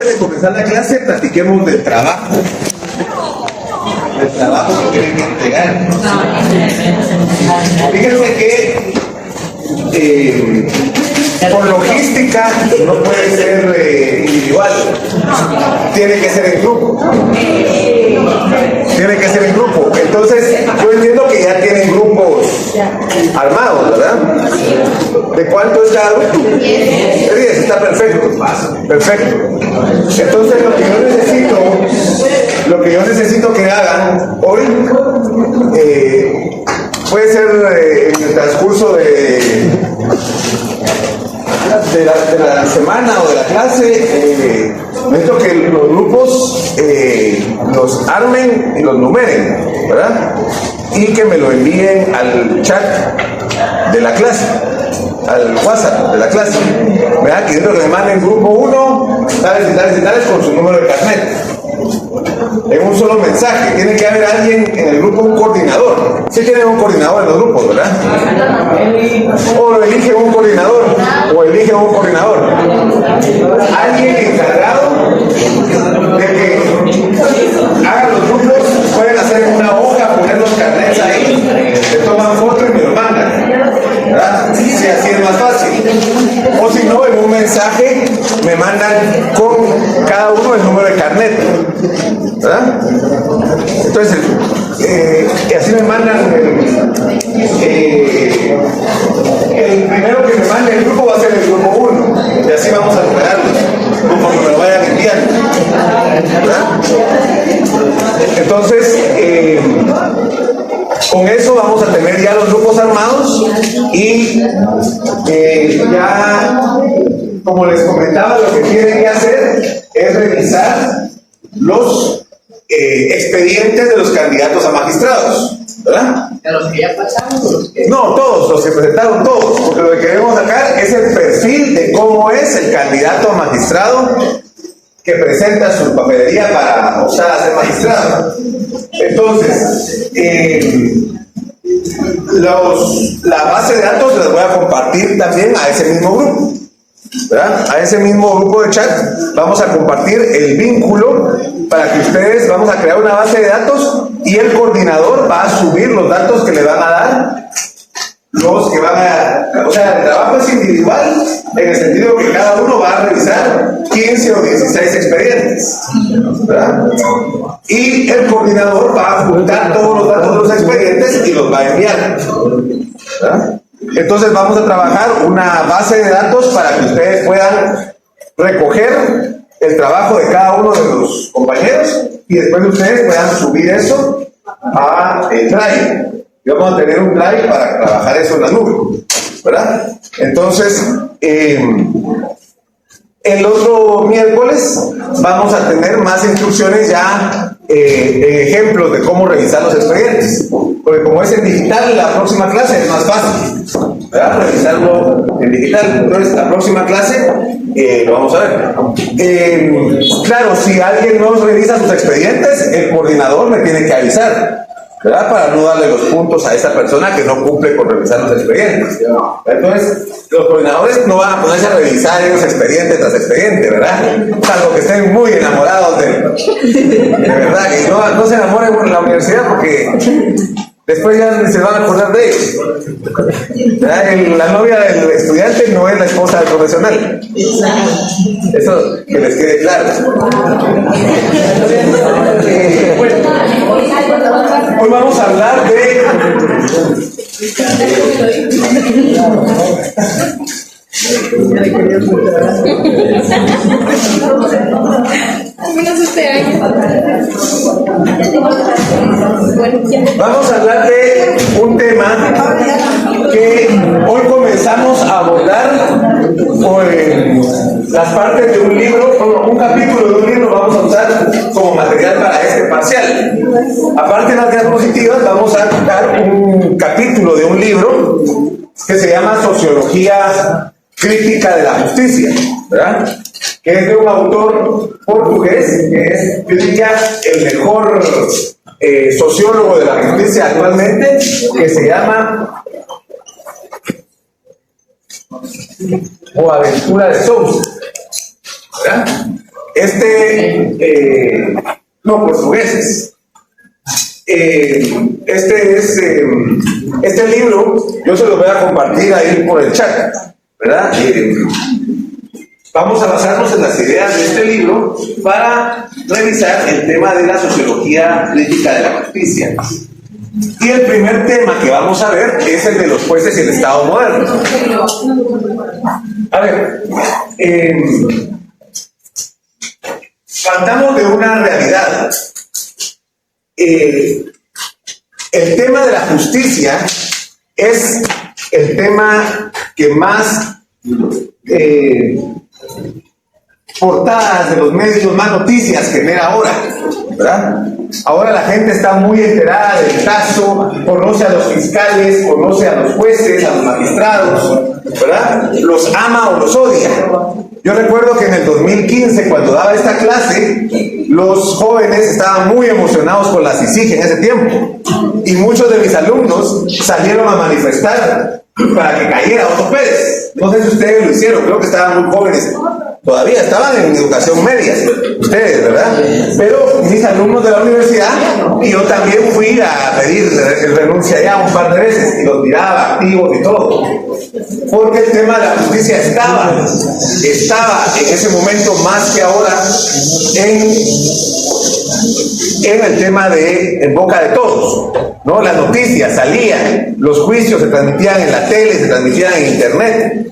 de comenzar la clase, platiquemos del trabajo. El trabajo que tienen que entregar. Fíjense que por logística no puede ser individual, tiene que ser en grupo. Tiene que ser en grupo. Entonces, yo entiendo que ya tienen grupos armados, ¿verdad? ¿De cuánto es cada grupo? 10. Está perfecto. Perfecto. Entonces, lo que yo necesito que hagan hoy puede ser en el transcurso de la semana o de la clase. Necesito que los grupos los armen y los numeren, ¿verdad? Y que me lo envíen al chat de la clase, al WhatsApp de la clase, ¿verdad? Que quiero que me manden grupo 1, tales y tales y tales con su número de carnet. En un solo mensaje. Tiene que haber alguien en el grupo, un coordinador. Sí tienen un coordinador en los grupos, ¿verdad? O lo eligen un coordinador, o eligen un coordinador. Alguien encargado de que hagan los grupos, pueden hacer una hoja, poner los carnets ahí, le toman foto y me lo mandan, ¿verdad? Sí, así es más fácil. O si no, en un mensaje me mandan con cada uno el número de carnet, ¿verdad? Entonces, así me mandan el primero que me mande el grupo va a ser el grupo 1, y así vamos a numerarlos conforme me lo vayan enviando, ¿verdad? Entonces, con eso vamos a tener ya los grupos armados y ya, como les comentaba, lo que tienen que hacer es revisar los expedientes de los candidatos a magistrados, ¿verdad? ¿De los que ya pasamos o los que...? No, todos, los que presentaron todos, porque lo que queremos sacar es el perfil de cómo es el candidato a magistrado que presenta su papelería para optar a ser magistrado. Entonces, la base de datos les voy a compartir también a ese mismo grupo, ¿verdad? A ese mismo grupo de chat vamos a compartir el vínculo para que ustedes, vamos a crear una base de datos y el coordinador va a subir los datos que le van a dar los que van a... O sea, el trabajo es individual en el sentido que cada uno va a revisar 15 o 16 expedientes, ¿verdad? Y el coordinador va a juntar todos los datos de los expedientes y los va a enviar, ¿verdad? Entonces vamos a trabajar una base de datos para que ustedes puedan recoger el trabajo de cada uno de los compañeros y después ustedes puedan subir eso a el Drive. Y vamos a tener un Drive para trabajar eso en la nube, ¿verdad? Entonces, el otro miércoles vamos a tener más instrucciones ya, ejemplos de cómo revisar los expedientes. Porque como es en digital, la próxima clase es más fácil, ¿verdad? Revisarlo en digital. Entonces, la próxima clase lo vamos a ver. Claro, si alguien no revisa sus expedientes, el coordinador me tiene que avisar, ¿verdad? Para no darle los puntos a esa persona que no cumple con revisar los expedientes. Entonces, los coordinadores no van a ponerse a revisar esos expedientes tras expediente, ¿verdad? Salvo que estén muy enamorados de verdad, que no se enamoren por la universidad porque después ya se van a acordar de ellos. La novia del estudiante no es la esposa del profesional. Eso que les quede claro. Hoy vamos a hablar de... Vamos a hablar de un tema que hoy comenzamos a abordar las partes de un libro, un capítulo de un libro vamos a usar como material para este parcial. Aparte de las diapositivas, vamos a dar un capítulo de un libro que se llama Sociología Crítica de la Justicia, ¿verdad? Que es de un autor portugués, que es, yo diría, el mejor sociólogo de la justicia actualmente, que se llama Boaventura de Sousa, ¿verdad? no, portugueses. Este libro yo se lo voy a compartir ahí por el chat, ¿verdad? Vamos a basarnos en las ideas de este libro para revisar el tema de la sociología crítica de la justicia. Y el primer tema que vamos a ver es el de los jueces y el Estado moderno. A ver, partamos de una realidad. El tema de la justicia es el tema que más portadas de los medios, más noticias genera ahora, ¿verdad? Ahora la gente está muy enterada del caso, conoce a los fiscales, conoce a los jueces, a los magistrados, ¿verdad? Los ama o los odia. Yo recuerdo que en el 2015, cuando daba esta clase, los jóvenes estaban muy emocionados con la CICIG en ese tiempo, y muchos de mis alumnos salieron a manifestar para que cayera Otto Pérez. No sé si ustedes lo hicieron, creo que estaban muy jóvenes. Todavía estaban en educación media, ustedes, ¿verdad? Pero mis alumnos de la universidad, y yo también fui a pedir renuncia ya un par de veces, y los miraba activos y todo. Porque el tema de la justicia estaba en ese momento más que ahora en el tema en boca de todos, ¿no? Las noticias salían, los juicios se transmitían en la tele, se transmitían en internet,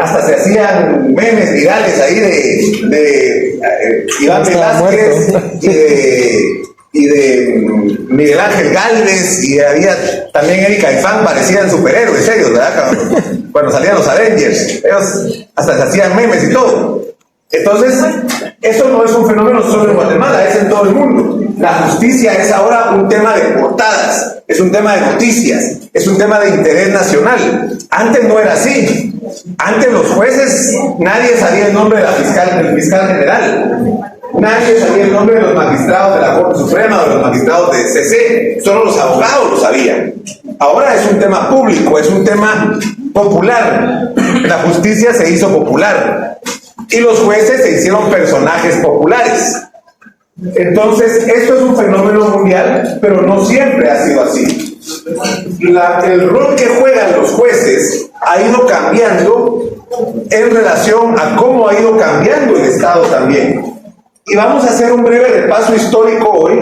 hasta se hacían memes virales ahí de Iván Velázquez y de Miguel Ángel Gálvez, y había también Erika Ifán, parecían superhéroes ellos, ¿verdad? Cuando salían los Avengers, ellos hasta se hacían memes y todo. Entonces, esto no es un fenómeno solo en Guatemala, es en todo el mundo. La justicia es ahora un tema de portadas, es un tema de noticias, es un tema de interés nacional. Antes no era así. Antes los jueces, nadie sabía el nombre del fiscal general. Nadie sabía el nombre de los magistrados de la Corte Suprema o de los magistrados de CC. Solo los abogados lo sabían. Ahora es un tema público, es un tema popular. La justicia se hizo popular. Y los jueces se hicieron personajes populares. Entonces, esto es un fenómeno mundial, pero no siempre ha sido así. El rol que juegan los jueces ha ido cambiando en relación a cómo ha ido cambiando el Estado también. Y vamos a hacer un breve repaso histórico hoy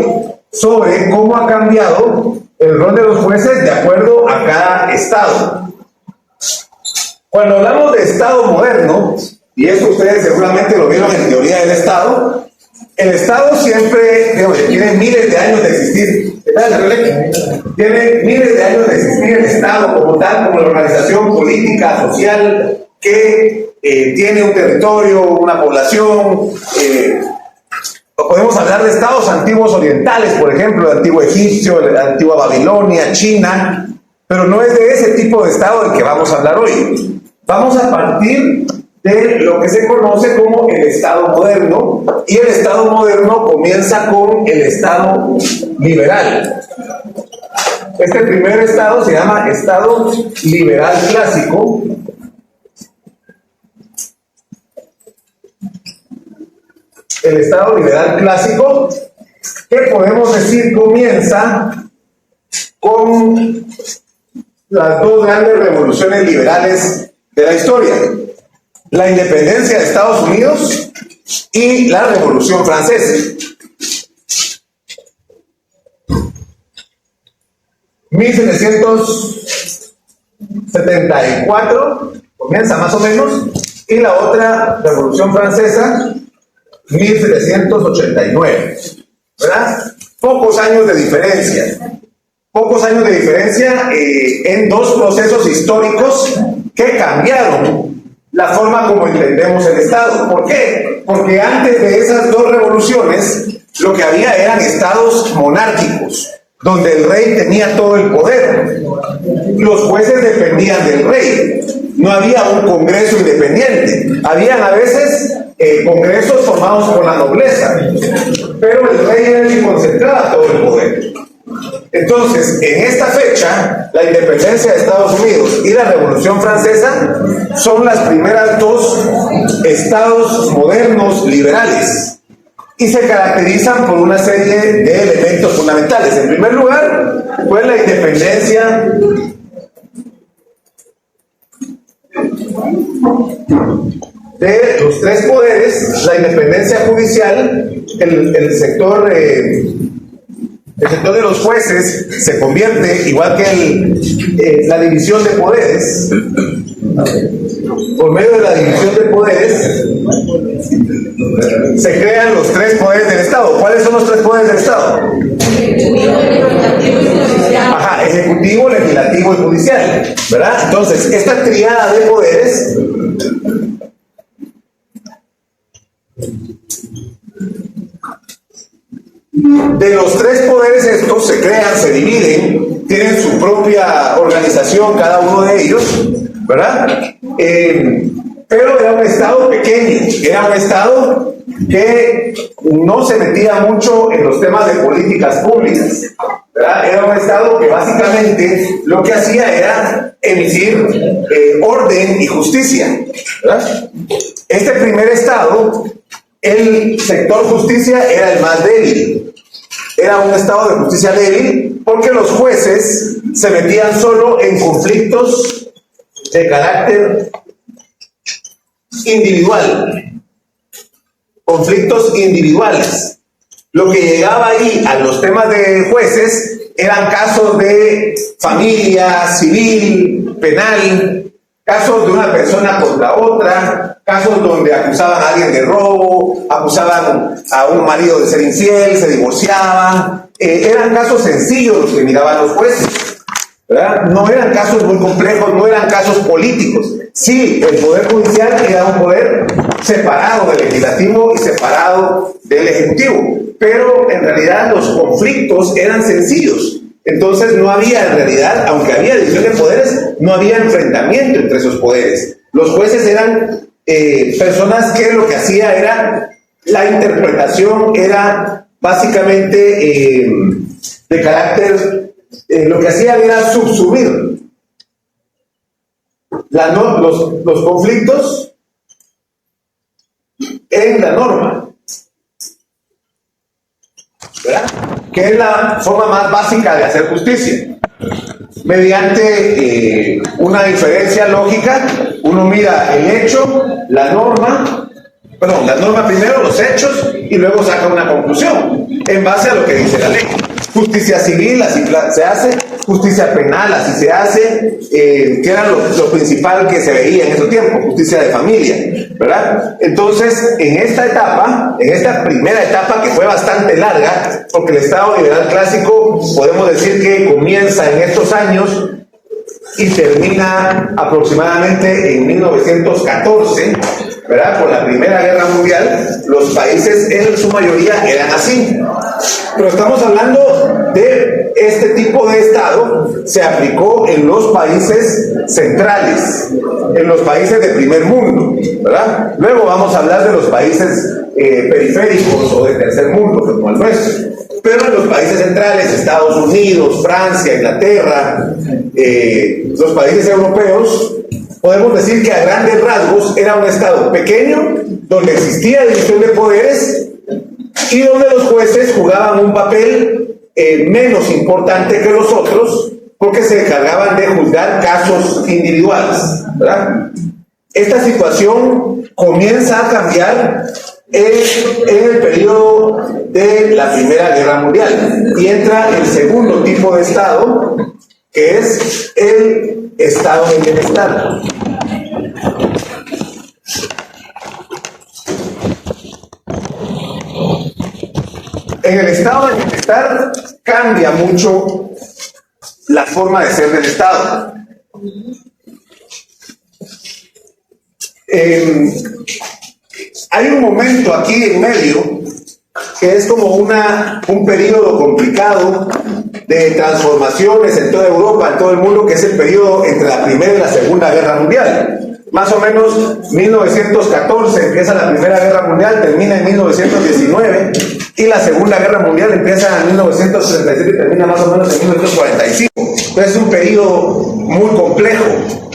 sobre cómo ha cambiado el rol de los jueces de acuerdo a cada Estado. Cuando hablamos de Estado moderno, y eso ustedes seguramente lo vieron en Teoría del Estado, el Estado siempre tiene miles de años de existir. Tiene miles de años de existir el Estado como tal, como la organización política, social, que tiene un territorio, una población. Podemos hablar de estados antiguos orientales, por ejemplo, el antiguo egipcio, la antigua Babilonia, China, pero no es de ese tipo de estado del que vamos a hablar hoy. Vamos a partir de lo que se conoce como el Estado moderno, y el Estado moderno comienza con el Estado liberal. Este primer Estado se llama Estado liberal clásico. El Estado liberal clásico, que podemos decir comienza con las dos grandes revoluciones liberales de la historia: la independencia de Estados Unidos y la Revolución Francesa. 1774 comienza más o menos, y la otra Revolución Francesa 1789, ¿verdad? Pocos años de diferencia en dos procesos históricos que cambiaron la forma como entendemos el Estado. ¿Por qué? Porque antes de esas dos revoluciones lo que había eran estados monárquicos, donde el rey tenía todo el poder. Los jueces dependían del rey. No había un congreso independiente. Habían a veces congresos formados por la nobleza, pero el rey era el que concentraba todo el poder. Entonces, en esta fecha, la independencia de Estados Unidos y la Revolución Francesa son las primeras dos estados modernos liberales y se caracterizan por una serie de elementos fundamentales. En primer lugar, fue la independencia de los tres poderes, la independencia judicial, el sector de los jueces se convierte, igual que la división de poderes. Por medio de la división de poderes se crean los tres poderes del Estado. ¿Cuáles son los tres poderes del Estado? Ajá, ejecutivo, legislativo y judicial, ¿verdad? Entonces, esta tríada de poderes de los tres poderes estos se crean, se dividen, tienen su propia organización cada uno de ellos, ¿verdad? Pero era un estado pequeño, era un estado que no se metía mucho en los temas de políticas públicas, ¿verdad? Era un estado que básicamente lo que hacía era emitir orden y justicia, ¿verdad? Este primer estado, el sector justicia era el más débil. Era un estado de justicia débil porque los jueces se metían solo en conflictos de carácter individual. Conflictos individuales. Lo que llegaba ahí a los temas de jueces eran casos de familia, civil, penal, casos de una persona contra otra, casos donde acusaban a alguien de robo, acusaban a un marido de ser infiel, se divorciaban. Eran casos sencillos los que miraban los jueces, ¿verdad? No eran casos muy complejos, no eran casos políticos. Sí, el Poder Judicial era un poder separado del Legislativo y separado del Ejecutivo, pero en realidad los conflictos eran sencillos. Entonces no había en realidad, aunque había división de poderes, no había enfrentamiento entre esos poderes. Los jueces eran personas que lo que hacía era, la interpretación era básicamente de carácter, lo que hacían era subsumir los conflictos en la norma, ¿verdad? Que es la forma más básica de hacer justicia. Mediante una diferencia lógica, uno mira el hecho, la norma primero, los hechos, y luego saca una conclusión en base a lo que dice la ley. Justicia civil, así se hace; justicia penal, así se hace, que era lo principal que se veía en ese tiempo; justicia de familia, ¿verdad? Entonces, en esta primera etapa, que fue bastante larga, porque el Estado liberal clásico, podemos decir que comienza en estos años y termina aproximadamente en 1914, ¿verdad? Con la Primera Guerra Mundial. Los países en su mayoría eran así. Pero estamos hablando de este tipo de Estado, se aplicó en los países centrales, en los países de primer mundo, ¿verdad? Luego vamos a hablar de los países periféricos o de tercer mundo, como el nuestro. Pero en los países centrales, Estados Unidos, Francia, Inglaterra, los países europeos, podemos decir que a grandes rasgos era un Estado pequeño, donde existía división de poderes y donde los jueces jugaban un papel menos importante que los otros, porque se encargaban de juzgar casos individuales, ¿verdad? Esta situación comienza a cambiar en el periodo de la Primera Guerra Mundial y entra el segundo tipo de Estado, que es el Estado de bienestar. En el Estado de bienestar cambia mucho la forma de ser del Estado. Hay un momento aquí en medio que es como un periodo complicado de transformaciones en toda Europa, en todo el mundo, que es el periodo entre la Primera y la Segunda Guerra Mundial. Más o menos 1914 empieza la Primera Guerra Mundial, termina en 1919, y la Segunda Guerra Mundial empieza en 1937 y termina más o menos en 1945. Entonces es un periodo muy complejo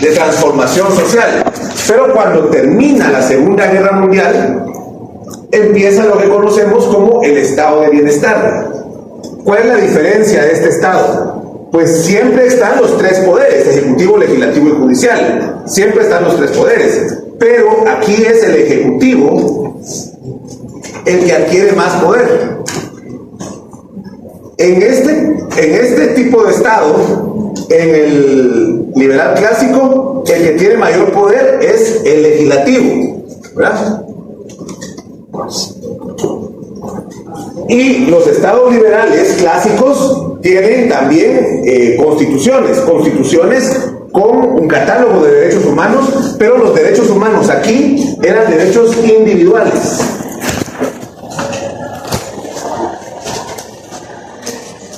de transformación social. Pero cuando termina la Segunda Guerra Mundial, empieza lo que conocemos como el estado de bienestar. ¿Cuál es la diferencia de este estado? Pues siempre están los tres poderes, ejecutivo, legislativo y judicial. Siempre están los tres poderes. Pero aquí es el ejecutivo el que adquiere más poder. En este tipo de estado, en el liberal clásico, el que tiene mayor poder es el legislativo, ¿verdad? Y los estados liberales clásicos tienen también constituciones con un catálogo de derechos humanos, pero los derechos humanos aquí eran derechos individuales.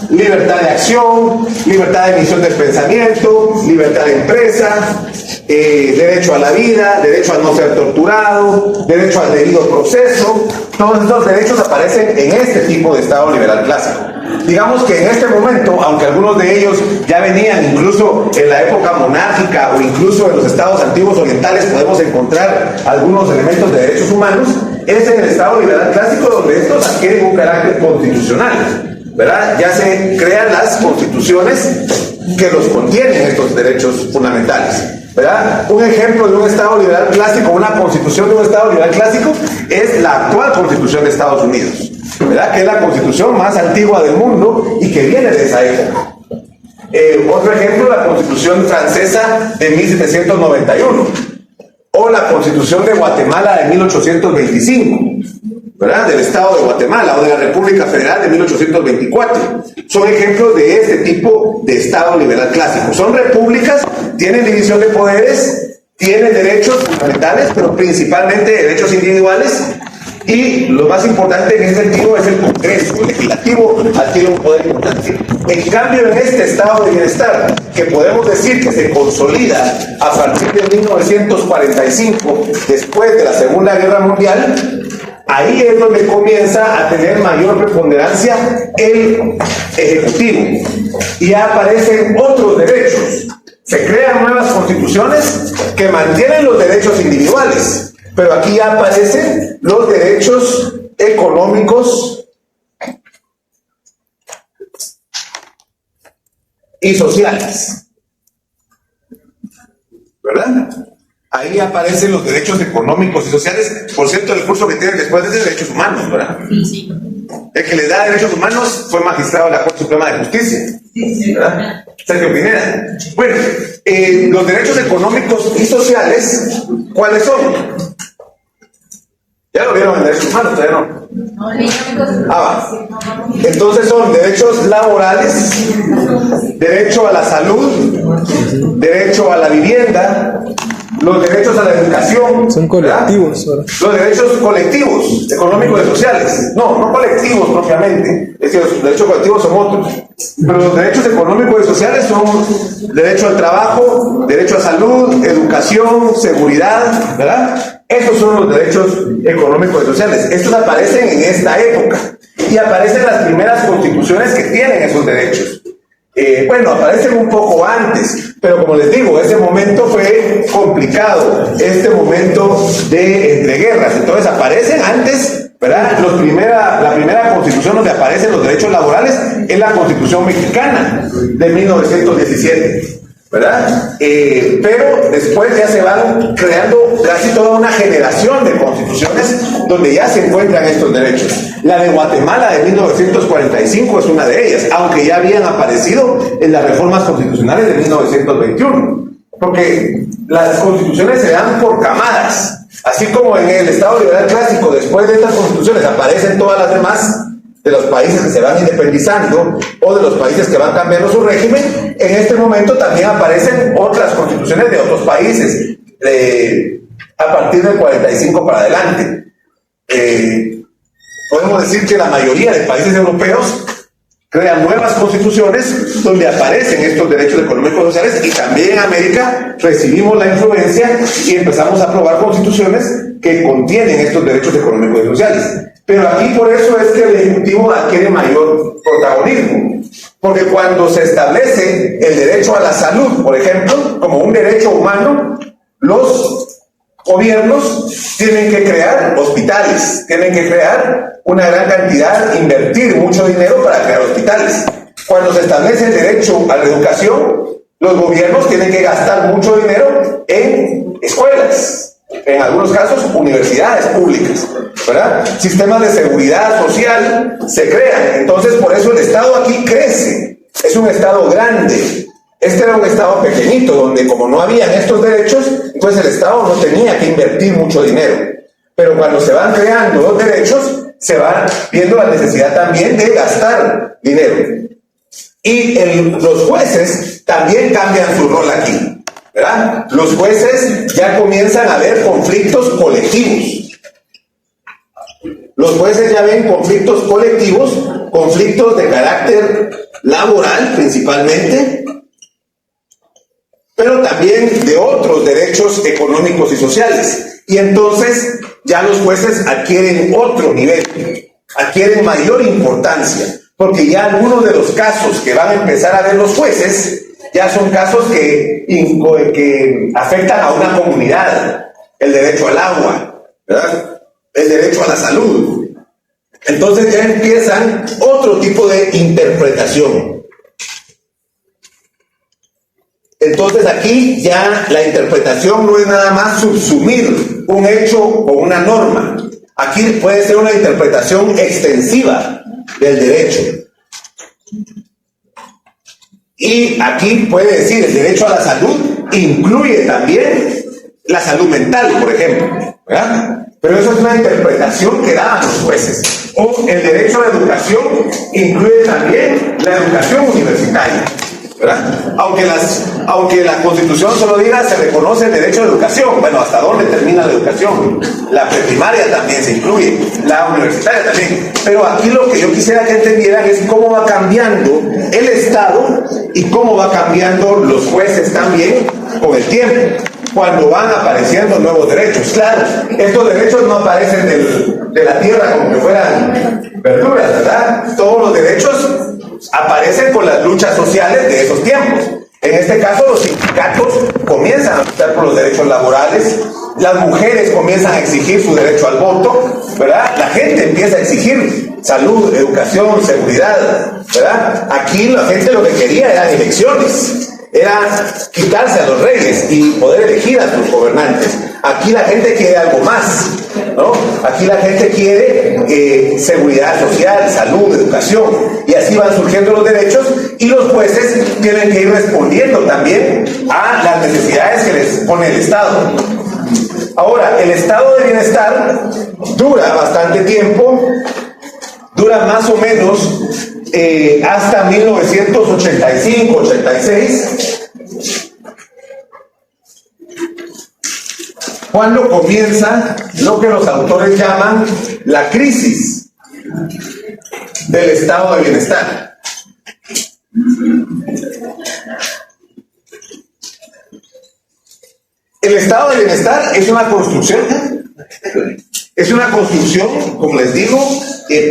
Libertad de acción, libertad de emisión del pensamiento, libertad de empresa, derecho a la vida, derecho a no ser torturado, derecho al debido proceso. Todos estos derechos aparecen en este tipo de Estado liberal clásico. Digamos que en este momento, aunque algunos de ellos ya venían incluso en la época monárquica o incluso en los estados antiguos orientales, podemos encontrar algunos elementos de derechos humanos, es en el Estado liberal clásico donde estos adquieren un carácter constitucional, ¿verdad? Ya se crean las constituciones que los contienen, estos derechos fundamentales, ¿verdad? Un ejemplo de un Estado liberal clásico, una constitución de un Estado liberal clásico, es la actual Constitución de Estados Unidos, ¿verdad? Que es la constitución más antigua del mundo y que viene de esa época. Otro ejemplo, la Constitución francesa de 1791, o la Constitución de Guatemala de 1825, ¿verdad? Del Estado de Guatemala o de la República Federal de 1824. Son ejemplos de este tipo de Estado liberal clásico. Son repúblicas, tienen división de poderes, tienen derechos fundamentales, pero principalmente derechos individuales. Y lo más importante en ese sentido es el Congreso. El legislativo adquiere un poder importante. En cambio, en este estado de bienestar, que podemos decir que se consolida a partir de 1945, después de la Segunda Guerra Mundial, ahí es donde comienza a tener mayor preponderancia el ejecutivo. Y ya aparecen otros derechos. Se crean nuevas constituciones que mantienen los derechos individuales. Pero aquí ya aparecen los derechos económicos y sociales, ¿verdad? Ahí aparecen los derechos económicos y sociales. Por cierto, el curso que tienen después es de derechos humanos, ¿verdad? Sí. El que les da derechos humanos fue magistrado de la Corte Suprema de Justicia, ¿verdad? Sergio Pineda. Bueno, los derechos económicos y sociales, ¿cuáles son? ¿Ya lo vieron en derechos humanos? ¿Todavía no? Va. Entonces son derechos laborales, derecho a la salud, derecho a la vivienda, los derechos a la educación. Son colectivos, ¿verdad? Los derechos colectivos, económicos y sociales. No colectivos propiamente. Es que los derechos colectivos son otros. Pero los derechos económicos y sociales son derecho al trabajo, derecho a salud, educación, seguridad, ¿verdad? Estos son los derechos económicos y sociales. Estos aparecen en esta época y aparecen las primeras constituciones que tienen esos derechos. Bueno, aparecen un poco antes, pero como les digo, ese momento fue complicado, este momento de entreguerras. Entonces aparecen antes, ¿verdad? La primera constitución donde aparecen los derechos laborales es la Constitución Mexicana de 1917. ¿Verdad? Pero después ya se van creando casi toda una generación de constituciones donde ya se encuentran estos derechos. La de Guatemala de 1945 es una de ellas, aunque ya habían aparecido en las reformas constitucionales de 1921. Porque las constituciones se dan por camadas. Así como en el Estado liberal clásico, después de estas constituciones aparecen todas las demás de los países que se van independizando o de los países que van cambiando su régimen. En este momento también aparecen otras constituciones de otros países a partir del 45 para adelante. Podemos decir que la mayoría de países europeos crean nuevas constituciones donde aparecen estos derechos económicos y sociales, y también en América recibimos la influencia y empezamos a aprobar constituciones que contienen estos derechos económicos y sociales. Pero aquí por eso es que el Ejecutivo adquiere mayor protagonismo, porque cuando se establece el derecho a la salud, por ejemplo, como un derecho humano, los gobiernos tienen que crear hospitales, tienen que crear una gran cantidad, invertir mucho dinero para crear hospitales. Cuando se establece el derecho a la educación, los gobiernos tienen que gastar mucho dinero en escuelas, en algunos casos universidades públicas, ¿verdad? Sistemas de seguridad social se crean, entonces por eso el Estado aquí crece, es un Estado grande. Este era un Estado pequeñito, donde como no habían estos derechos, entonces el Estado no tenía que invertir mucho dinero. Pero cuando se van creando los derechos, se va viendo la necesidad también de gastar dinero. Y los jueces también cambian su rol aquí, ¿verdad? Los jueces ya comienzan a ver conflictos colectivos. Los jueces ya ven conflictos colectivos, conflictos de carácter laboral principalmente, pero también de otros derechos económicos y sociales. Y entonces ya los jueces adquieren otro nivel, adquieren mayor importancia, porque ya algunos de los casos que van a empezar a ver los jueces ya son casos que afectan a una comunidad. El derecho al agua, ¿verdad? El derecho a la salud. Entonces ya empiezan otro tipo de interpretación. Entonces aquí ya la interpretación no es nada más subsumir un hecho o una norma. Aquí puede ser una interpretación extensiva del derecho. Y aquí puede decir el derecho a la salud incluye también la salud mental, por ejemplo, ¿verdad? Pero eso es una interpretación que dan los jueces. O el derecho a la educación incluye también la educación universitaria, ¿verdad? Aunque la Constitución solo diga se reconoce el derecho a la educación, bueno, ¿hasta dónde termina la educación? La preprimaria también se incluye, la universitaria también. Pero aquí lo que yo quisiera que entendieran es cómo va cambiando el Estado y cómo va cambiando los jueces también con el tiempo, cuando van apareciendo nuevos derechos. Claro, estos derechos no aparecen de la tierra como que fueran verduras, ¿verdad? Todos los derechos aparecen con las luchas sociales de esos tiempos. En este caso, los sindicatos comienzan a luchar por los derechos laborales, las mujeres comienzan a exigir su derecho al voto, ¿verdad? La gente empieza a exigir salud, educación, seguridad, ¿verdad? Aquí la gente lo que quería eran elecciones, era quitarse a los reyes y poder elegir a sus gobernantes. Aquí la gente quiere algo más, ¿no? Aquí la gente quiere seguridad social, salud, educación, y así van surgiendo los derechos y los jueces tienen que ir respondiendo también a las necesidades que les pone el Estado. Ahora, el estado de bienestar dura bastante tiempo, dura más o menos hasta 1985-86, cuando comienza lo que los autores llaman la crisis del estado de bienestar. El estado de bienestar es una construcción, como les digo,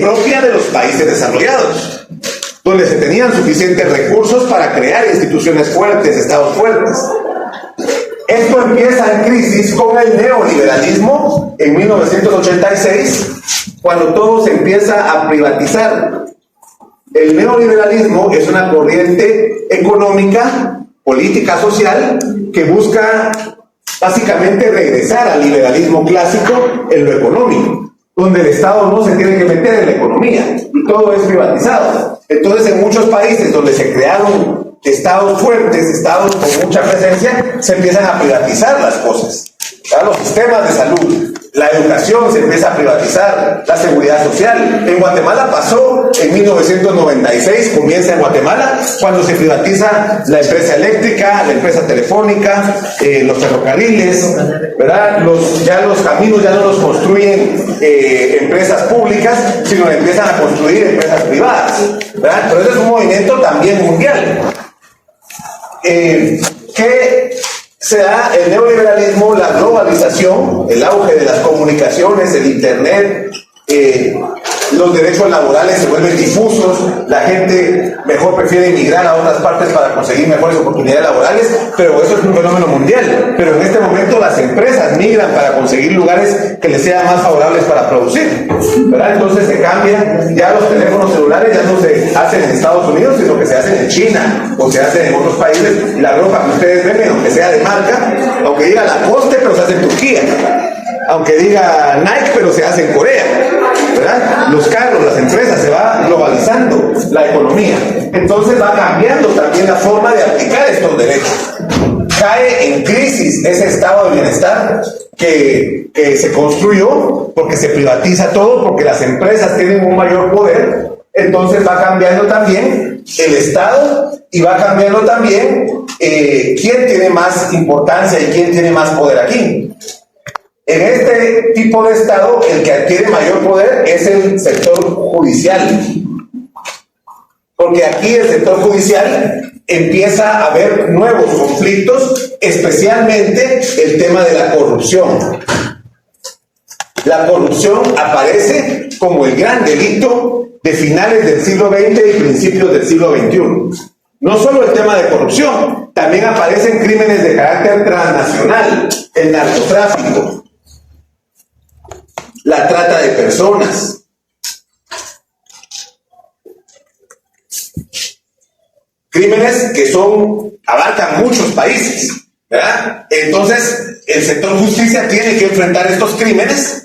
propia de los países desarrollados, donde se tenían suficientes recursos para crear instituciones fuertes, estados fuertes. Esto empieza en crisis con el neoliberalismo en 1986, cuando todo se empieza a privatizar. El neoliberalismo es una corriente económica, política, social, que busca básicamente regresar al liberalismo clásico en lo económico, donde el Estado no se tiene que meter en la economía y todo es privatizado. Entonces, en muchos países donde se crearon estados fuertes, estados con mucha presencia, se empiezan a privatizar las cosas. Los sistemas de salud, la educación se empieza a privatizar, la seguridad social. En Guatemala pasó en 1996, comienza en Guatemala, cuando se privatiza la empresa eléctrica, la empresa telefónica, los ferrocarriles, ¿verdad? Ya los caminos ya no los construyen empresas públicas, sino empiezan a construir empresas privadas, ¿verdad? Pero ese es un movimiento también mundial. Que se da el neoliberalismo, la globalización, el auge de las comunicaciones, el internet, los derechos laborales se vuelven difusos, la gente mejor prefiere emigrar a otras partes para conseguir mejores oportunidades laborales, pero eso es un fenómeno mundial. Pero en este momento las empresas migran para conseguir lugares que les sean más favorables para producir, ¿verdad? Entonces se cambian, ya los teléfonos celulares ya no se hacen en Estados Unidos, sino que se hacen en China o se hacen en otros países. La ropa que ustedes ven, aunque sea de marca, aunque diga Lacoste, pero se hace en Turquía, aunque diga Nike, pero se hace en Corea, ¿verdad? Los carros, las empresas, se va globalizando la economía. Entonces va cambiando también la forma de aplicar estos derechos. Cae en crisis ese estado de bienestar que se construyó porque se privatiza todo, porque las empresas tienen un mayor poder. Entonces va cambiando también el Estado y va cambiando también quién tiene más importancia y quién tiene más poder aquí. En este tipo de Estado, el que adquiere mayor poder es el sector judicial. Porque aquí el sector judicial empieza a haber nuevos conflictos, especialmente el tema de la corrupción. La corrupción aparece como el gran delito de finales del siglo XX y principios del siglo XXI. No solo el tema de corrupción, también aparecen crímenes de carácter transnacional, el narcotráfico, la trata de personas. Crímenes que abarcan muchos países, ¿verdad? Entonces, el sector justicia tiene que enfrentar estos crímenes.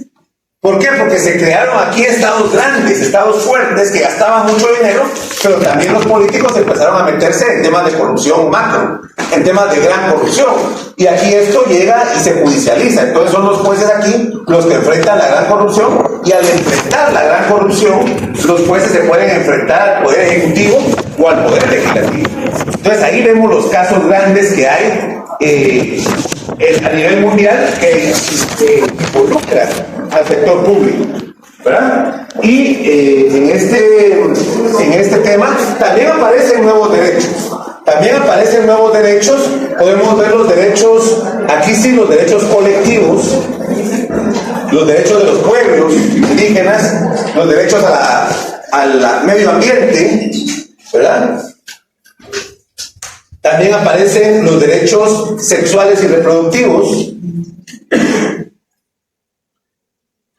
¿Por qué? Porque se crearon aquí estados grandes, estados fuertes que gastaban mucho dinero, pero también los políticos empezaron a meterse en temas de corrupción macro, en temas de gran corrupción. Y aquí esto llega y se judicializa. Entonces son los jueces aquí los que enfrentan la gran corrupción, y al enfrentar la gran corrupción, los jueces se pueden enfrentar al poder ejecutivo o al poder legislativo. Entonces ahí vemos los casos grandes que hay a nivel mundial que involucran al sector público, ¿verdad? Y en este tema también aparecen nuevos derechos. Podemos ver los derechos, aquí sí, los derechos colectivos, los derechos de los pueblos indígenas, los derechos al medio ambiente, ¿verdad? También aparecen los derechos sexuales y reproductivos,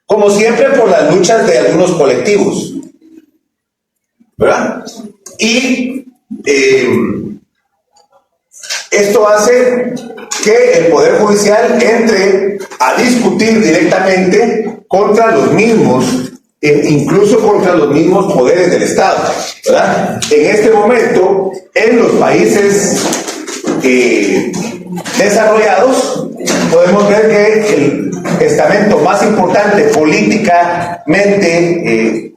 como siempre por las luchas de algunos colectivos, ¿verdad? Y esto hace que el Poder Judicial entre a discutir directamente contra los mismos, incluso contra los mismos poderes del Estado, ¿verdad? En este momento, en los países desarrollados, podemos ver que el estamento más importante políticamente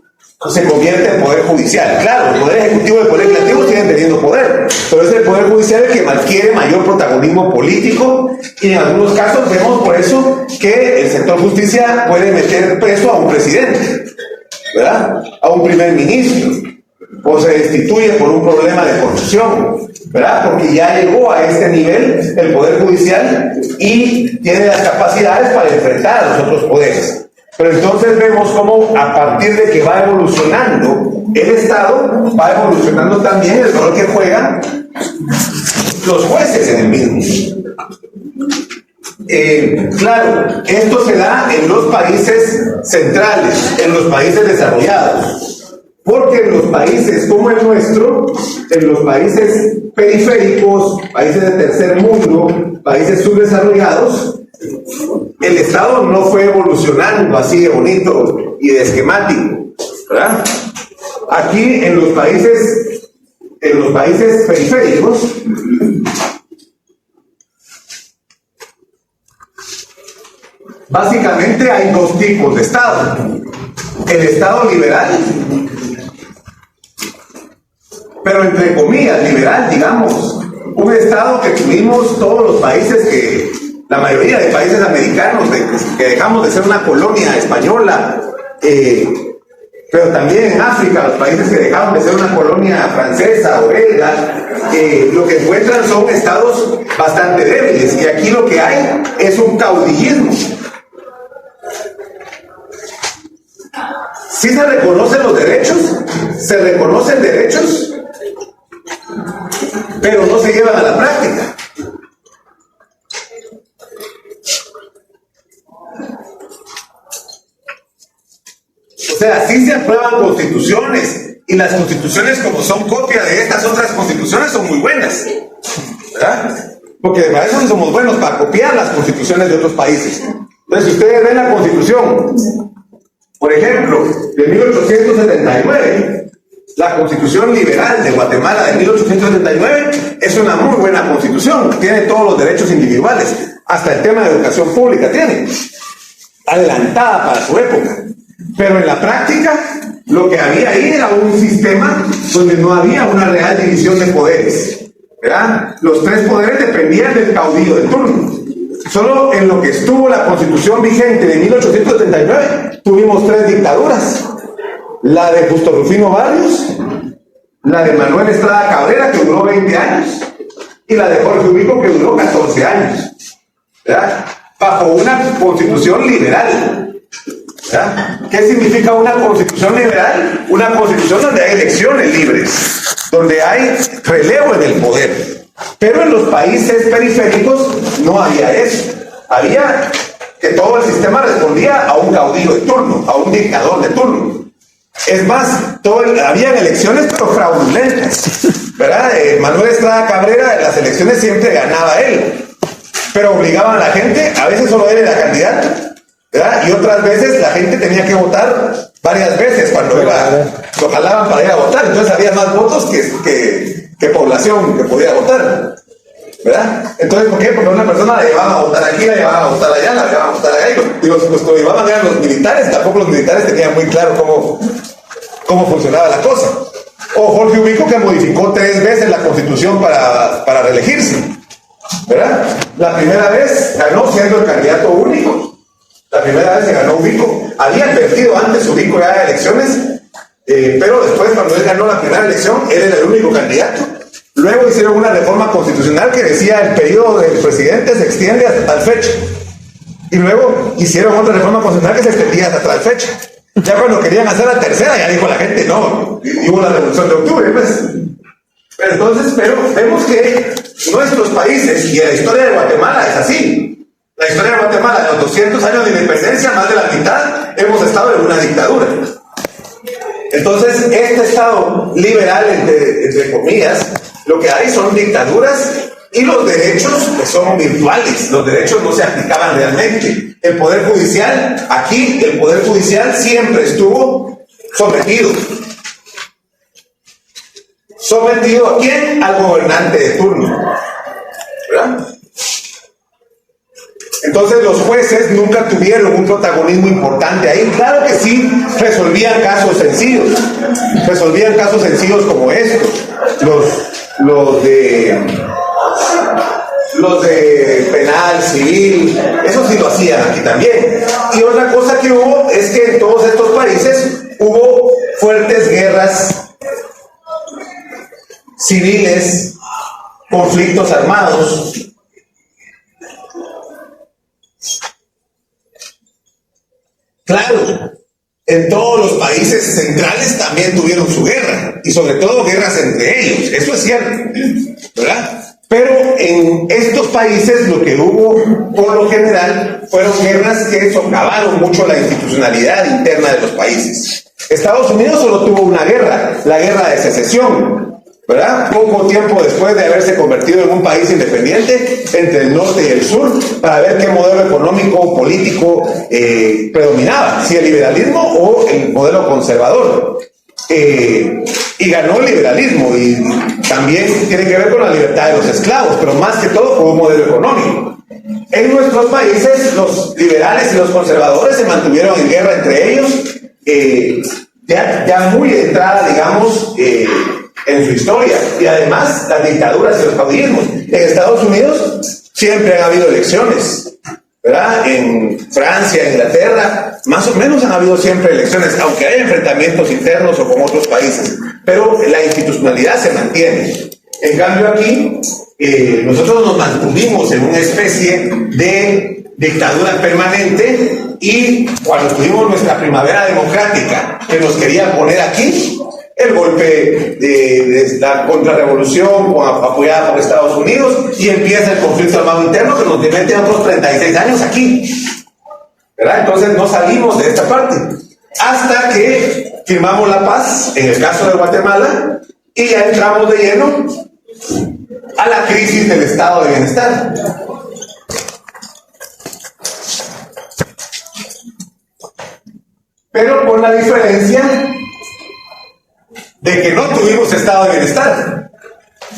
se convierte en Poder Judicial. Claro, el Poder Ejecutivo y el Poder Legislativo siguen teniendo poder, pero es el Poder Judicial el que adquiere mayor protagonismo político, y en algunos casos vemos por eso que el sector justicia puede meter preso a un presidente, ¿verdad? A un primer ministro, o se destituye por un problema de corrupción, ¿verdad? Porque ya llegó a este nivel el Poder Judicial y tiene las capacidades para enfrentar a los otros poderes. Pero entonces vemos cómo a partir de que va evolucionando el Estado, va evolucionando también el rol que juegan los jueces en el mismo. Claro, esto se da en los países centrales, en los países desarrollados, porque en los países como el nuestro, en los países periféricos, países de tercer mundo, países subdesarrollados, el Estado no fue evolucionando así de bonito y de esquemático, ¿verdad? Aquí en los países periféricos, básicamente hay dos tipos de Estado. El Estado liberal, pero entre comillas liberal, digamos, un Estado que tuvimos todos los países la mayoría de países americanos, que dejamos de ser una colonia española pero también en África, los países que dejaron de ser una colonia francesa o belga, lo que encuentran son estados bastante débiles, y aquí lo que hay es un caudillismo. Sí se reconocen los derechos, se reconocen derechos, pero no se llevan a la práctica. O sea, sí se aprueban constituciones, y las constituciones, como son copia de estas otras constituciones, son muy buenas, ¿verdad? Porque para eso somos buenos, para copiar las constituciones de otros países. Entonces, si ustedes ven la constitución, por ejemplo, de 1879, la Constitución Liberal de Guatemala de 1879 es una muy buena constitución, tiene todos los derechos individuales, hasta el tema de educación pública tiene, adelantada para su época. Pero en la práctica, lo que había ahí era un sistema donde no había una real división de poderes, ¿verdad? Los tres poderes dependían del caudillo de turno. Solo en lo que estuvo la Constitución vigente de 1879 tuvimos 3 dictaduras: la de Justo Rufino Barrios, la de Manuel Estrada Cabrera, que duró 20 años, y la de Jorge Ubico, que duró 14 años, ¿verdad? Bajo una constitución liberal, ¿verdad? ¿Qué significa una constitución liberal? Una constitución donde hay elecciones libres, donde hay relevo en el poder. Pero en los países periféricos no había eso. Había que todo el sistema respondía a un caudillo de turno, a un dictador de turno. Es más, habían elecciones pero fraudulentas, ¿verdad? Manuel Estrada Cabrera, en las elecciones siempre ganaba él, pero obligaban a la gente, a veces solo él era candidato, ¿verdad? Y otras veces la gente tenía que votar varias veces cuando lo jalaban para ir a votar. Entonces había más votos que población que podía votar, ¿verdad? Entonces, ¿por qué? Porque una persona la llevaban a votar aquí, la llevaban a votar allá, la llevaban a votar allá, y los que lo llevaban eran los militares. Tampoco los militares tenían muy claro cómo funcionaba la cosa. O Jorge Ubico, que modificó 3 veces la Constitución para reelegirse, ¿verdad? La primera vez ganó siendo el candidato único. La primera vez se ganó Ubico. Había advertido antes Ubico ya de elecciones, pero después, cuando él ganó la primera elección, él era el único candidato. Luego hicieron una reforma constitucional que decía el periodo del presidente se extiende hasta tal fecha. Y luego hicieron otra reforma constitucional que se extendía hasta tal fecha. Ya cuando querían hacer la tercera, ya dijo la gente no. Y hubo la revolución de octubre, pues. Pero vemos que nuestros países, y la historia de Guatemala es así. La historia de Guatemala, de los 200 años de independencia, más de la mitad, hemos estado en una dictadura. Entonces, este Estado liberal, entre comillas, lo que hay son dictaduras, y los derechos que son virtuales, los derechos no se aplicaban realmente. El Poder Judicial, aquí el Poder Judicial siempre estuvo sometido. ¿Sometido a quién? Al gobernante de turno, ¿verdad? Entonces los jueces nunca tuvieron un protagonismo importante ahí. Claro que sí, resolvían casos sencillos como estos, los de penal, civil, eso sí lo hacían aquí también. Y otra cosa que hubo es que en todos estos países hubo fuertes guerras civiles, conflictos armados. Claro, en todos los países centrales también tuvieron su guerra, y sobre todo guerras entre ellos, eso es cierto, ¿verdad? Pero en estos países lo que hubo, por lo general, fueron guerras que socavaron mucho la institucionalidad interna de los países. Estados Unidos solo tuvo una guerra, la guerra de secesión, ¿verdad? Poco tiempo después de haberse convertido en un país independiente entre el norte y el sur, para ver qué modelo económico, político predominaba, si el liberalismo o el modelo conservador. Y ganó el liberalismo, y también tiene que ver con la libertad de los esclavos, pero más que todo con un modelo económico. En nuestros países, los liberales y los conservadores se mantuvieron en guerra entre ellos, ya muy de entrada, digamos, en su historia. Y además, las dictaduras y los caudillismos. En Estados Unidos siempre han habido elecciones, ¿verdad? En Francia, Inglaterra, más o menos han habido siempre elecciones, aunque hay enfrentamientos internos o con otros países, pero la institucionalidad se mantiene. En cambio aquí, nosotros nos mantuvimos en una especie de dictadura permanente, y cuando tuvimos nuestra primavera democrática que nos querían poner aquí, el golpe de la contrarrevolución apoyada por Estados Unidos, y empieza el conflicto armado interno que nos mete otros 36 años aquí, ¿verdad? Entonces no salimos de esta parte hasta que firmamos la paz en el caso de Guatemala, y ya entramos de lleno a la crisis del estado de bienestar. Pero con la diferencia de que no tuvimos estado de bienestar,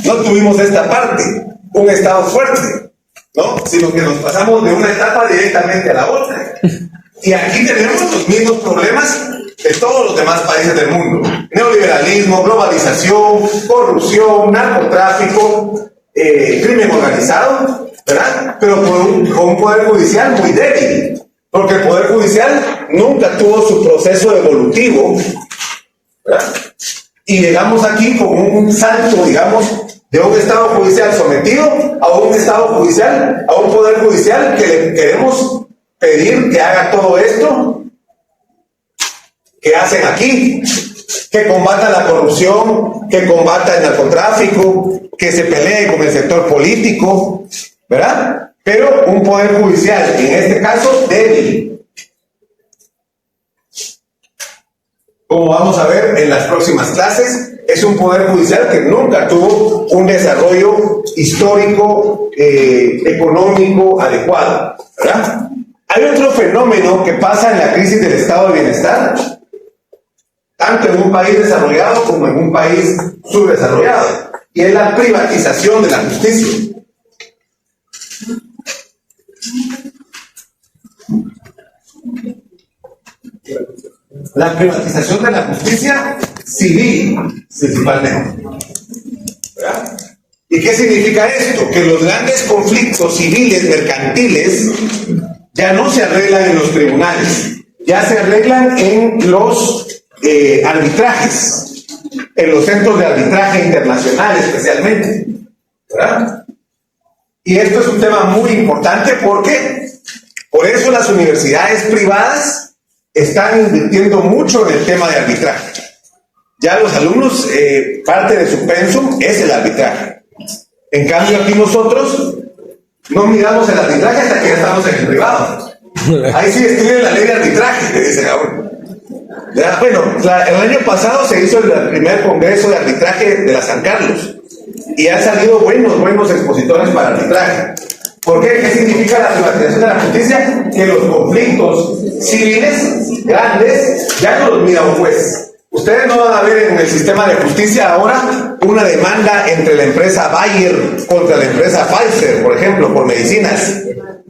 no tuvimos esta parte, un estado fuerte, ¿no? Sino que nos pasamos de una etapa directamente a la otra. Y aquí tenemos los mismos problemas de todos los demás países del mundo: neoliberalismo, globalización, corrupción, narcotráfico, crimen organizado, ¿verdad? Pero con un poder judicial muy débil, porque el poder judicial nunca tuvo su proceso evolutivo, ¿verdad? Y llegamos aquí con un salto, digamos, de un estado judicial sometido a un estado judicial, a un poder judicial que le queremos pedir que haga todo esto que hacen aquí, que combata la corrupción, que combata el narcotráfico, que se pelee con el sector político, ¿verdad? Pero un poder judicial, en este caso, débil. Como vamos a ver en las próximas clases, es un poder judicial que nunca tuvo un desarrollo histórico, económico adecuado, ¿verdad? Hay otro fenómeno que pasa en la crisis del estado de bienestar, tanto en un país desarrollado como en un país subdesarrollado, y es la privatización de la justicia. La privatización de la justicia civil, principalmente, ¿verdad? ¿Y qué significa esto? Que los grandes conflictos civiles, mercantiles, ya no se arreglan en los tribunales, ya se arreglan en los arbitrajes, en los centros de arbitraje internacional especialmente, ¿verdad? Y esto es un tema muy importante porque por eso las universidades privadas están invirtiendo mucho en el tema de arbitraje. Ya los alumnos, parte de su pensum es el arbitraje. En cambio aquí nosotros no miramos el arbitraje hasta que ya estamos en el privado. Ahí sí estudian la ley de arbitraje, le dicen a uno. Ya, bueno, el año pasado se hizo el primer congreso de arbitraje de la San Carlos y han salido buenos expositores para arbitraje. ¿Por qué? ¿Qué significa la privatización de la justicia? Que los conflictos civiles grandes ya no los mira un juez. Ustedes no van a ver en el sistema de justicia ahora una demanda entre la empresa Bayer contra la empresa Pfizer, por ejemplo, por medicinas.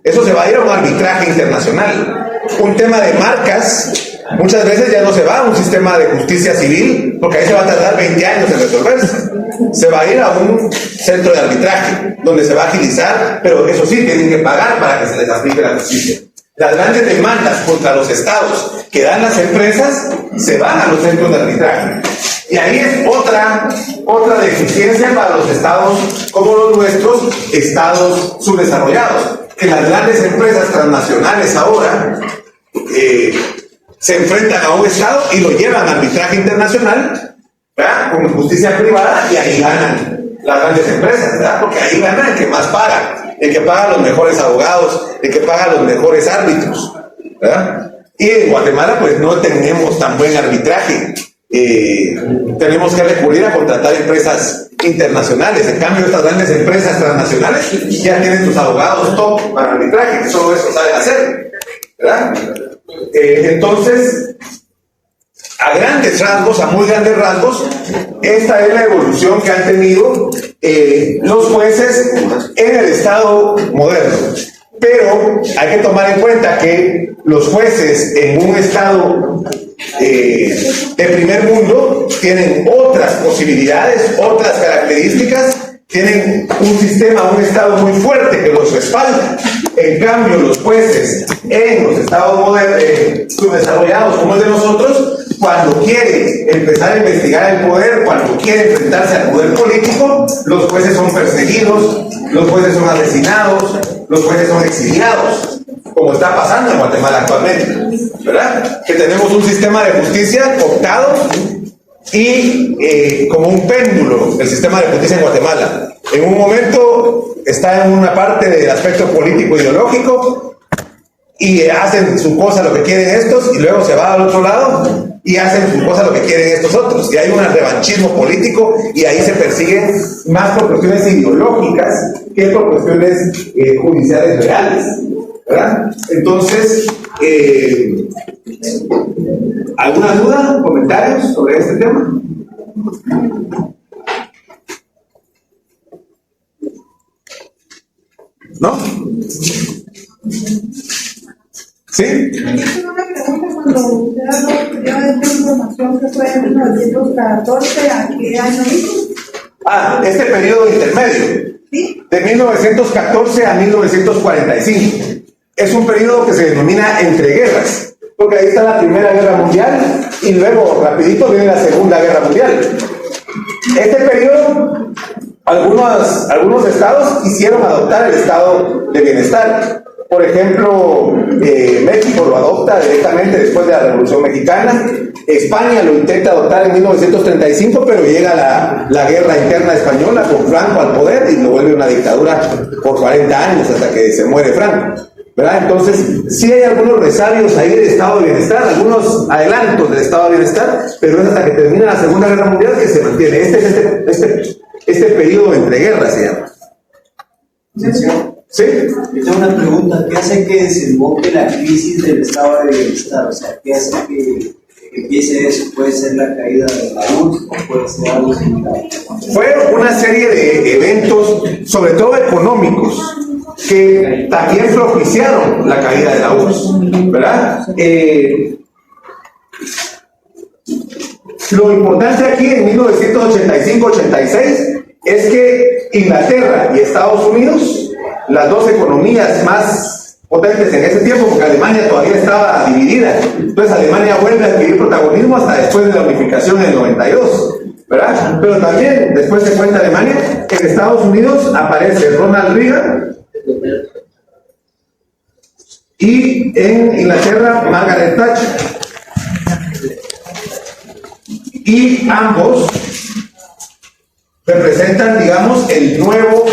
Eso se va a ir a un arbitraje internacional. Un tema de marcas muchas veces ya no se va a un sistema de justicia civil, porque ahí se va a tardar 20 años en resolverse. Se va a ir a un centro de arbitraje, donde se va a agilizar, pero eso sí, tienen que pagar para que se les aplique la justicia. Las grandes demandas contra los estados que dan las empresas se van a los centros de arbitraje. Y ahí es otra deficiencia para los estados como los nuestros, estados subdesarrollados, que las grandes empresas transnacionales ahora se enfrentan a un estado y lo llevan a arbitraje internacional, ¿verdad? Con justicia privada, y ahí ganan las grandes empresas, ¿verdad? Porque ahí gana el que más paga, el que paga los mejores abogados, el que paga los mejores árbitros, ¿verdad? Y en Guatemala pues no tenemos tan buen arbitraje, tenemos que recurrir a contratar empresas internacionales. En cambio estas grandes empresas transnacionales ya tienen sus abogados top para arbitraje, que solo eso saben hacer, ¿verdad? Entonces, a grandes rasgos, a muy grandes rasgos, esta es la evolución que han tenido los jueces en el Estado moderno. Pero hay que tomar en cuenta que los jueces en un Estado de primer mundo tienen otras posibilidades, otras características tienen un sistema, un Estado muy fuerte que los respalda. En cambio, los jueces en los estados subdesarrollados como el de nosotros, cuando quieren empezar a investigar el poder, cuando quieren enfrentarse al poder político, los jueces son perseguidos, los jueces son asesinados, los jueces son exiliados, como está pasando en Guatemala actualmente, ¿verdad? Que tenemos un sistema de justicia cooptado y como un péndulo el sistema de justicia en Guatemala. En un momento está en una parte del aspecto político ideológico y hacen su cosa lo que quieren estos, y luego se va al otro lado y hacen su cosa lo que quieren estos otros, y hay un revanchismo político, y ahí se persiguen más por cuestiones ideológicas que por cuestiones judiciales reales, ¿verdad? Entonces, ¿alguna duda, comentarios sobre este tema? ¿No? ¿Sí? Tengo una pregunta. Cuando usted habló de esta información que fue en 1914, ¿a qué año dijo? Este periodo intermedio, ¿Sí? de 1914 a 1945. Es un periodo que se denomina entreguerras, porque ahí está la Primera Guerra Mundial y luego, rapidito, viene la Segunda Guerra Mundial. Este periodo, algunos estados quisieron adoptar el estado de bienestar. Por ejemplo, México lo adopta directamente después de la Revolución Mexicana. España lo intenta adoptar en 1935, pero llega la guerra interna española con Franco al poder y lo vuelve una dictadura por 40 años hasta que se muere Franco, ¿verdad? Entonces, sí hay algunos resabios ahí del estado de bienestar, algunos adelantos del estado de bienestar, pero es hasta que termina la Segunda Guerra Mundial que se mantiene. Este periodo entre guerras se llama. ¿Sí? Yo tengo una pregunta. ¿Qué hace que desemboque la crisis del estado de bienestar? O sea, ¿qué hace que empiece eso? ¿Puede ser la caída de la URSS o puede ser algo similar? Fue una serie de eventos, sobre todo económicos, que también propiciaron la caída de la URSS, ¿verdad? Lo importante aquí en 1985-86 es que Inglaterra y Estados Unidos, las dos economías más potentes en ese tiempo, porque Alemania todavía estaba dividida, entonces Alemania vuelve a adquirir protagonismo hasta después de la unificación en el 92, ¿verdad? Pero también después se cuenta Alemania, en Estados Unidos aparece Ronald Reagan y en Inglaterra Margaret Thatcher, y ambos representan, digamos, el nuevo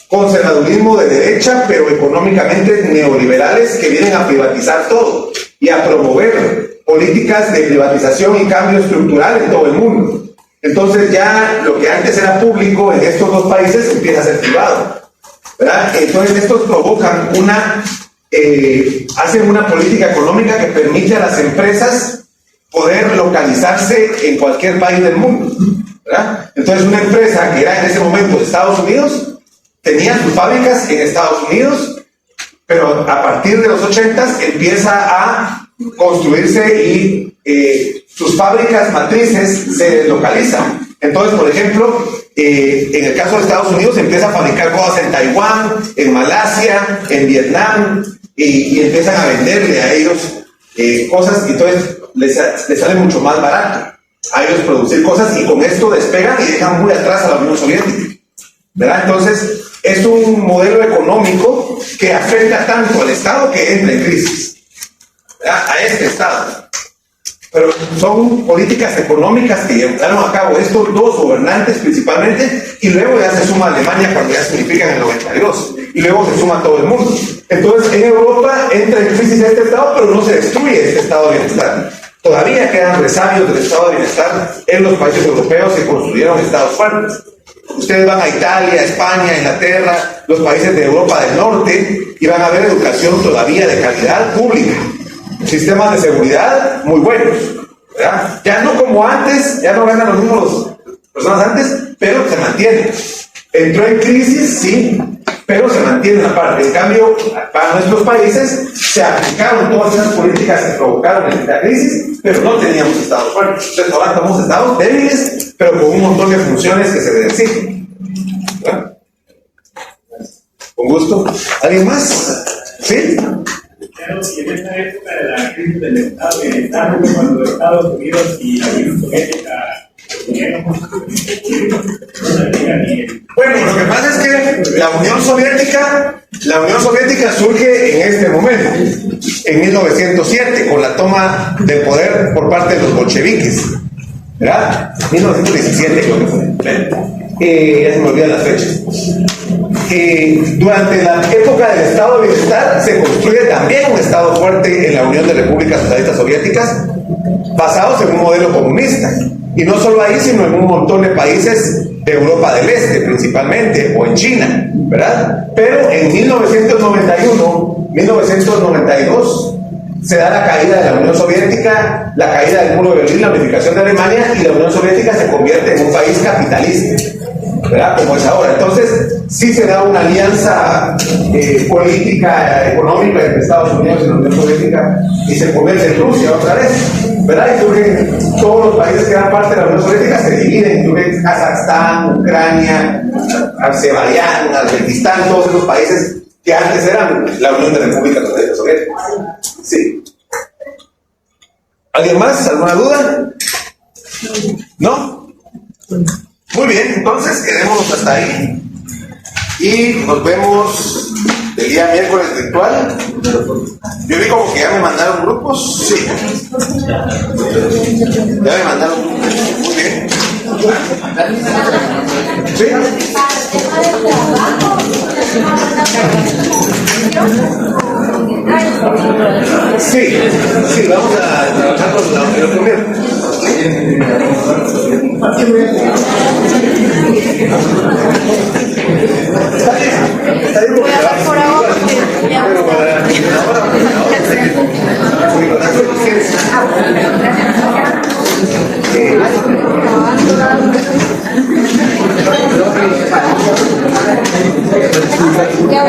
conservadurismo de derecha, pero económicamente neoliberales, que vienen a privatizar todo y a promover políticas de privatización y cambio estructural en todo el mundo. Entonces ya lo que antes era público en estos dos países empieza a ser privado, ¿verdad? Entonces estos provocan hacen una política económica que permite a las empresas poder localizarse en cualquier país del mundo, ¿verdad? Entonces una empresa que era en ese momento de Estados Unidos tenía sus fábricas en Estados Unidos, pero a partir de los 80s empieza a construirse y sus fábricas matrices se deslocalizan. Entonces, por ejemplo, en el caso de Estados Unidos empieza a fabricar cosas en Taiwán, en Malasia, en Vietnam, y empiezan a venderle a ellos cosas, y entonces les sale mucho más barato a ellos producir cosas, y con esto despegan y dejan muy atrás a la Unión Soviética, ¿verdad? Entonces es un modelo económico que afecta tanto al Estado que entra en crisis, ¿verdad? A este Estado. Pero son políticas económicas que llevaron a cabo estos dos gobernantes principalmente, y luego ya se suma Alemania cuando ya se unifican en el 92, y luego se suma todo el mundo. Entonces en Europa entra en crisis este Estado, pero no se destruye este Estado de bienestar. Todavía quedan resabios del Estado de bienestar en los países europeos que construyeron estados fuertes. Ustedes van a Italia, España, Inglaterra, los países de Europa del Norte, y van a ver educación todavía de calidad pública, sistemas de seguridad muy buenos, ¿verdad? Ya no como antes, ya no ganan los mismos personas antes, pero se mantiene. Entró en crisis, sí, pero se mantiene la parte. En cambio, para nuestros países se aplicaron todas esas políticas que provocaron esta crisis, pero no teníamos estados fuertes. Entonces ahora tenemos estados débiles, pero con un montón de funciones que se necesitan. ¿verdad? Con gusto. ¿Alguien más? ¿Sí? Claro, y en esta época de la crisis del Estado de Bienestar, cuando Estados Unidos y la Unión Soviética bueno, lo que pasa es que la Unión Soviética surge en este momento, en 1907, con la toma del poder por parte de los bolcheviques, ¿verdad? 1917 creo que fue. Ya se me olvidan las fechas. Durante la época del Estado de Bienestar se construye también un Estado fuerte en la Unión de Repúblicas Socialistas Soviéticas, basados en un modelo comunista. Y no solo ahí, sino en un montón de países de Europa del Este, principalmente, o en China, ¿verdad? Pero en 1991, 1992, se da la caída de la Unión Soviética, la caída del muro de Berlín, la unificación de Alemania, y la Unión Soviética se convierte en un país capitalista, ¿verdad? Como es ahora. Entonces, sí se da una alianza política, económica entre Estados Unidos y la Unión Soviética, y se convierte en Rusia otra vez, ¿verdad? Y surgen todos los países que eran parte de la Unión Soviética, se dividen, surgen Kazajstán, Ucrania, Azerbaiyán, Uzbekistán, todos esos países que antes eran la Unión de Repúblicas Socialistas Soviéticas. Sí. ¿Alguien más? ¿Alguna duda? ¿No? Muy bien, entonces quedémonos hasta ahí. Y nos vemos el día miércoles virtual. Yo vi como que ya me mandaron grupos. Sí. Ya me mandaron grupos. Muy bien. ¿Sí? Sí, vamos a trabajar con los primeros. Está bien porque por ahora, pero para ya